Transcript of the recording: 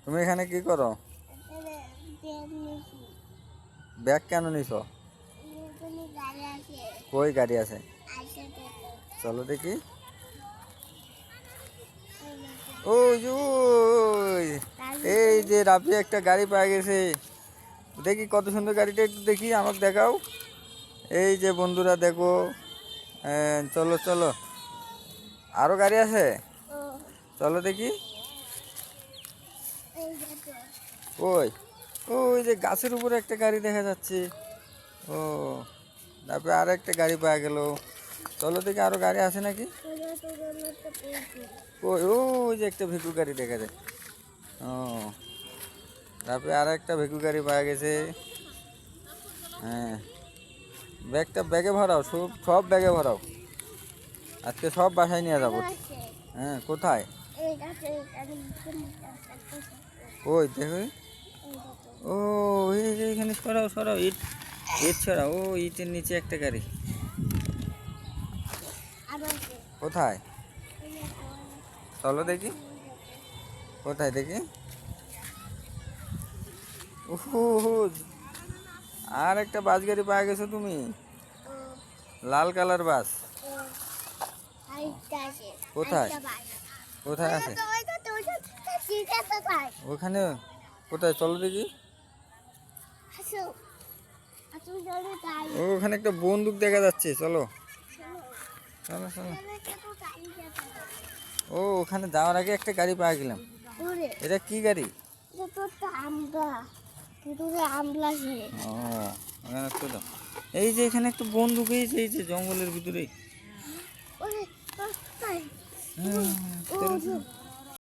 তুমি এখানে কি করো? ব্যাগ কেন নিছো? কই গাড়ি আছে? চলো দেখি। ওই যে ওই, এই যে রাফি একটা গাড়ি পেয়ে গেছে। দেখি কত সুন্দর গাড়িটা, একটু দেখি, আমাকে দেখাও। এই যে বন্ধুরা দেখো, চলো চলো, আরো গাড়ি আছে, চলো দেখি। ওই ওই যে গাছের উপরে একটা গাড়ি দেখা যাচ্ছে। ও, তারপরে আর একটা গাড়ি পাওয়া গেল। চলো দেখি আরো গাড়ি আছে নাকি। ওই ওই যে একটা ভেকু গাড়ি দেখা যায়। ও, তারপরে আর একটা ভেকু গাড়ি পাওয়া গেছে। হ্যাঁ, ব্যাগে ভরাও, সব সব ব্যাগে ভরাও, আজকে সব বাসায় নিয়ে যাবো। হ্যাঁ, কোথায়? ওই দেখো। ও, এই যে এখানে সরাও সরাও, ইট ইট সরাও। ও, ইটের নিচে একটা গাড়ি। কোথায়? চলো দেখি, কোথায় দেখি। ওহো, আর একটা বাস গাড়ি পাওয়া গেছো তুমি, লাল কালার বাস। কোথায়? কোথায় আছে? ওখানে কোথায়? চলো দেখি। ওখানে একটা বন্দুক দেখা যাচ্ছে, চলো চলো চলো। ও, ওখানে যাওয়ার আগে একটা গাড়ি পাওয়া গেলাম। এটা কি গাড়ি? ও, ওখানে একটু দাও। এই যে এখানে একটা বন্দুক, এই যে জঙ্গলের ভিতরে।